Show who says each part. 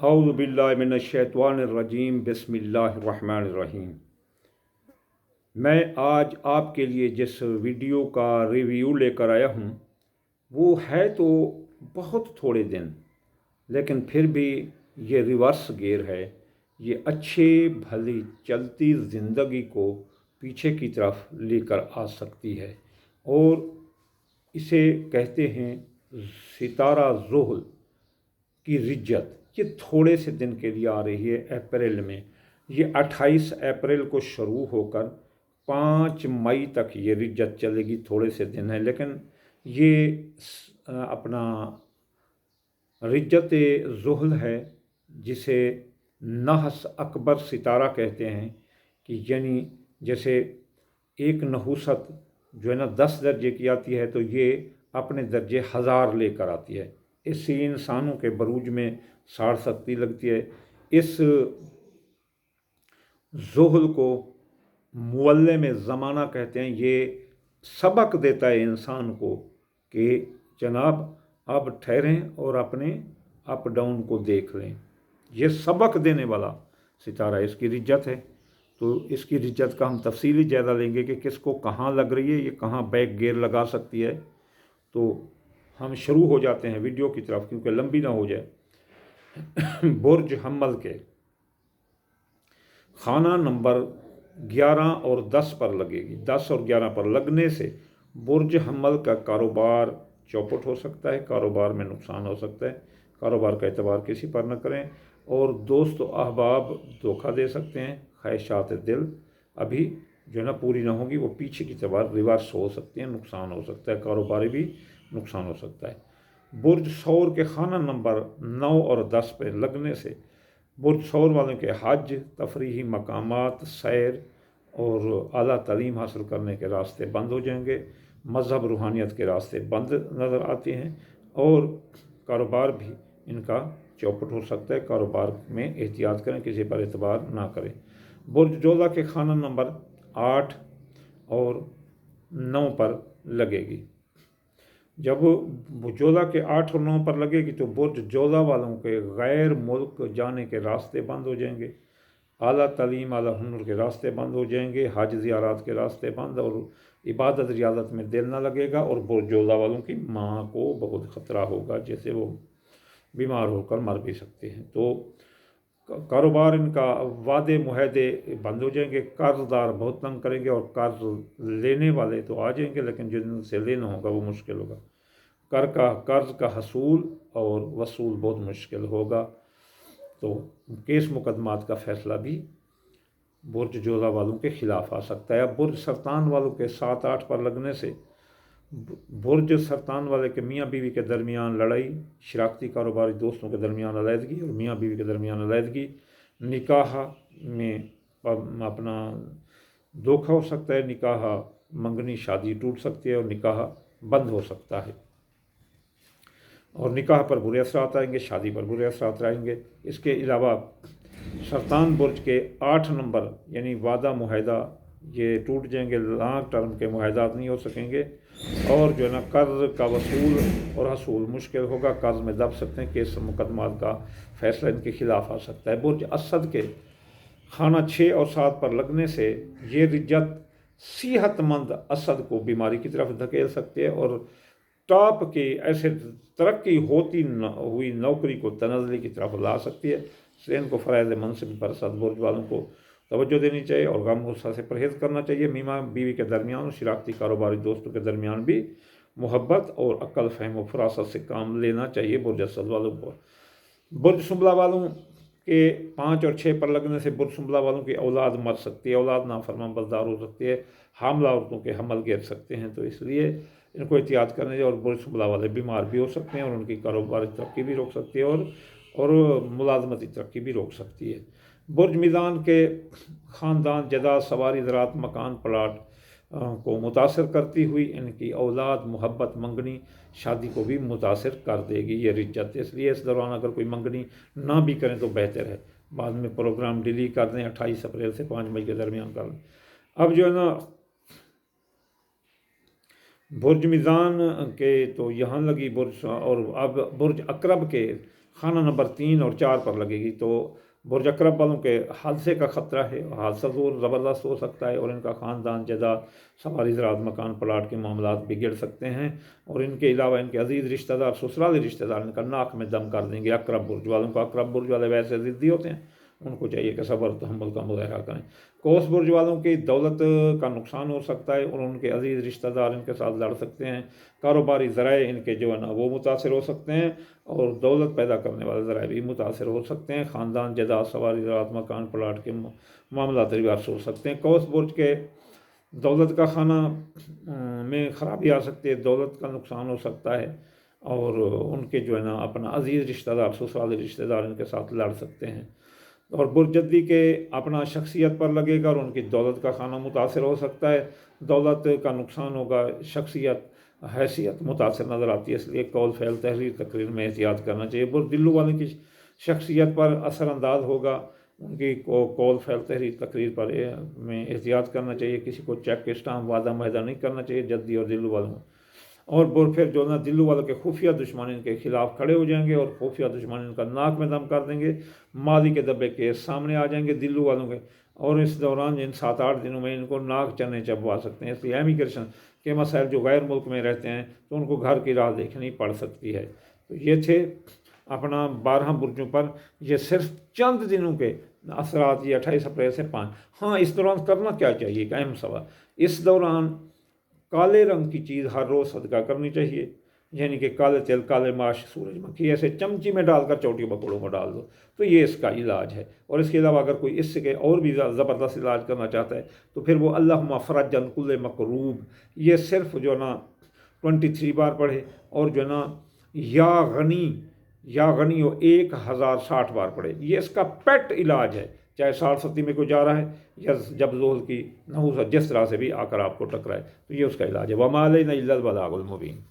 Speaker 1: औज़ु बिल्लाहि मिनश्शैतानिर्रजीम बिस्मिल्लाहिर्रहमानिर्रहीम। मैं आज आपके लिए जिस वीडियो का रिव्यू लेकर आया हूँ वो है तो बहुत थोड़े दिन, लेकिन फिर भी ये रिवर्स गियर है। ये अच्छे भली चलती ज़िंदगी को पीछे की तरफ लेकर आ सकती है और इसे कहते हैं सितारा ज़ोहल की रिज्जत। ये थोड़े से दिन के लिए आ रही है अप्रैल में। ये 28 अप्रैल को शुरू होकर 5 मई तक ये रिज्जत चलेगी। थोड़े से दिन है, लेकिन ये अपना रिज्जत ज़ोहल है जिसे नहस अकबर सितारा कहते हैं। कि यानी जैसे एक नहुसत जो है ना 10 दर्जे की आती है, तो ये अपने दर्जे 1000 लेकर आती है। इससे इंसानों के बरूज में साड़ सकती लगती है। इस ज़ोहल को मुअल्लिम ज़माना कहते हैं। ये सबक देता है इंसान को कि जनाब अब ठहरें और अपने अप डाउन को देख लें। ये सबक देने वाला सितारा, इसकी रिज्जत है। तो इसकी रिज्जत का हम तफसीली जायज़ा लेंगे कि किसको कहाँ लग रही है, ये कहाँ बैक गियर लगा सकती है। तो हम शुरू हो जाते हैं वीडियो की तरफ, क्योंकि लंबी ना हो जाए। बुर्ज हम्मल के खाना नंबर 11 और 10 पर लगेगी। 10 और 11 पर लगने से बुर्ज हम्मल का कारोबार चौपट हो सकता है, कारोबार में नुकसान हो सकता है। कारोबार का एतबार किसी पर न करें और दोस्त अहबाब धोखा दे सकते हैं। ख्वाहिशात दिल अभी जो है ना पूरी ना होगी, वो पीछे की तरफ रिवर्स हो सकती हैं, नुकसान हो सकता है, कारोबारी भी नुकसान हो सकता है। बुर्ज सौर के खाना नंबर 9 और 10 पर लगने से बुर्ज सौर वालों के हज, तफरीही मकामात, सैर और आला तालीम हासिल करने के रास्ते बंद हो जाएंगे। मज़हब रूहानियत के रास्ते बंद नज़र आते हैं और कारोबार भी इनका चौपट हो सकता है। कारोबार में एहतियात करें, किसी पर एतबार ना करें। बुर्ज जोला के खाना नंबर 8 और 9 पर लगेगी। जब जोला के 8 और 9 पर लगेगी तो बुर्ज जोला वालों के गैर मुल्क जाने के रास्ते बंद हो जाएंगे। आला तालीम, आला हुनर के रास्ते बंद हो जाएंगे। हज ज़ियारत के रास्ते बंद और इबादत रियादत में दिल ना लगेगा। और बुर्ज जोला वालों की माँ को बहुत ख़तरा होगा, जैसे वो बीमार होकर मर भी सकते हैं। तो कारोबार इनका वादे मुहदे बंद हो जाएंगे। कर्जदार बहुत तंग करेंगे और कर्ज लेने वाले तो आ जाएंगे, लेकिन जिनसे लेना होगा वो मुश्किल होगा। कर्ज का हसूल और वसूल बहुत मुश्किल होगा। तो केस मुकदमात का फ़ैसला भी बुर्ज जोला वालों के ख़िलाफ़ आ सकता है। अब बुर्ज सरतान वालों के 7-8 पर लगने से बुर्ज सरतान वाले के मियाँ बीवी के दरमियान लड़ाई, शराकती कारोबारी दोस्तों के दरमियान अलहदगी और मियाँ बीवी के दरमियान अलहदगी, निकाह में अपना धोखा हो सकता है, निकाह मंगनी शादी टूट सकती है और निकाह बंद हो सकता है। और निकाह पर बुरे असरात आएंगे, शादी पर बुरे असरात आएंगे। इसके अलावा सरतान बुर्ज के 8 नंबर यानी वादा मुआहदा ये टूट जाएंगे, लॉन्ग टर्म के मुआहदात नहीं हो सकेंगे। और जो है ना कर्ज का वसूल और हसूल मुश्किल होगा, कर्ज में दब सकते हैं, केस मुकदमात का फ़ैसला इनके ख़िलाफ़ आ सकता है। बुर्ज असद के खाना 6 और 7 पर लगने से ये रिज्जत सेहतमंद असद को बीमारी की तरफ धकेल सकते हैं और टॉप के ऐसे तरक्की होती हुई नौकरी को तनज़ली की तरफ ला सकती है। इसलिए इनको फ़राइज़ मनसिब पर असद बुर्ज वालों को तवज्जो देनी चाहिए और गम गुस्सा से परहेज़ करना चाहिए। मियाँ बीवी के दरमियान और शराकती कारोबारी दोस्तों के दरमियान भी मोहब्बत और अक्ल फ़हम व फरासत से काम लेना चाहिए बुर्ज असद वालों को। बुर्ज सुंबला वालों के 5 और 6 पर लगने से बुर्ज सुंबला वालों की औलाद मर सकती है, औलाद नाफरमान बरदार हो सकती है, हामला औरतों के हमल गिर सकते हैं। तो इसलिए इनको एहतियात करने चाहिए। और बुर्ज सुंबला वाले बीमार भी हो सकते हैं और उनकी कारोबारी तरक्की भी रोक सकती है और मुलाजमती तरक्की भी रोक सकती है। बुर्ज मीज़ान के ख़ानदान जायदाद, सवारी, ज़राअत, मकान, प्लाट को मुतासर करती हुई इनकी औलाद मोहब्बत, मंगनी, शादी को भी मुतासर कर देगी ये रिज्जत। इसलिए इस दौरान अगर कोई मंगनी ना भी करें तो बेहतर है, बाद में प्रोग्राम डिली कर दें, 28 अप्रैल से 5 मई के दरमियान कर दें। अब जो है ना बुर्ज मीज़ान के तो यहाँ लगी बुर्ज, और अब बुर्ज अकरब के खाना नंबर 3 और 4 पर लगेगी। तो बुर्ज अकरब वालों के हादसे का ख़तरा है, हादसा ज़ोर ज़बरदस्त हो सकता है और इनका ख़ानदान जायदाद सवारी ज़राअत मकान प्लाट के मामलात बिगड़ सकते हैं और इनके अलावा इनके अजीज़ रिश्तेदार ससुराली रिश्तेदार इनका नाक में दम कर देंगे। अकरब बुर्ज वालों को, अकरब बुर्ज वाले वैसे ज़िद्दी होते हैं, उनको चाहिए कि सब्र तहम्मुल का मुज़ाहरा करें। कौस बुर्ज वालों की दौलत का नुकसान हो सकता है और उनके अजीज़ रिश्तेदार इनके साथ लड़ सकते हैं। कारोबारी ज़राए इनके जो है ना वो मुतासर हो सकते हैं और दौलत पैदा करने वाले ज़राए भी मुतासर हो सकते हैं। ख़ानदान जायदाद सवारी ज़राअत मकान प्लाट के मामला रिवर्स हो सकते हैं। कौस बुर्ज के दौलत का खाना में ख़राबी आ सकती है, दौलत का नुकसान हो सकता है और उनके जो है ना अपना अजीज़ रिश्तेदार ससुराली रिश्तेदार इनके साथ लड़ सकते हैं। और बुर्जद्दी के अपना शख्सियत पर लगेगा और उनकी दौलत का खाना मुतासर हो सकता है, दौलत का नुकसान होगा, शख्सियत हैसियत मुतासर नज़र आती है, इसलिए कौल फ़ैल तहरीर तकरीर में एहतियात करना चाहिए। बुर्दिल्लू वाले की शख्सियत पर असरानंदाज होगा, उनकी कौल फ़ैल तहरीर तकरीर पर में एहतियात करना चाहिए, किसी को चेक स्टाम्प वादा माहदा नहीं करना चाहिए जद्दी और दिल्लू वालों। और फिर जो ना दिल्लू वालों के खुफिया दुश्मन इनके खिलाफ खड़े हो जाएंगे और खुफिया दुश्मन इनका नाक में दम कर देंगे, मादी के दबे केस सामने आ जाएंगे दिल्लू वालों के और इस दौरान इन 7-8 दिनों में इनको नाक चने चबवा सकते हैं। इसलिए इमिग्रेशन के मसाइल जो गैर मुल्क में रहते हैं तो उनको घर की राह देखनी पड़ सकती है। तो ये थे अपना 12 बुर्जों पर ये सिर्फ चंद दिनों के असरात, ये 28 अप्रैल से 5। हाँ, इस दौरान करना क्या चाहिए, एक अहम सवाल। इस दौरान काले रंग की चीज़ हर रोज़ सदका करनी चाहिए, यानी कि काले तिल, काले माश, सूरजमुखी ऐसे चमची में डालकर चौटी बकड़ों में डाल दो, तो ये इसका इलाज है। और इसके अलावा अगर कोई इसके और भी ज़बरदस्त इलाज करना चाहता है तो फिर वो अल्लाहुम्मा फ़रजन कुल्ले मकरूब, ये सिर्फ जो ना 23 बार पढ़े और जो ना या गनी हो 1060 बार पढ़े, ये इसका पेट इलाज है। चाहे 60-70 में कोई जा रहा है या जब ज़ोहर की नहुस जिस तरह से भी आकर आपको टकराए, तो ये उसका इलाज है। वमा अलैना इल्लल बलागुल मुबीन।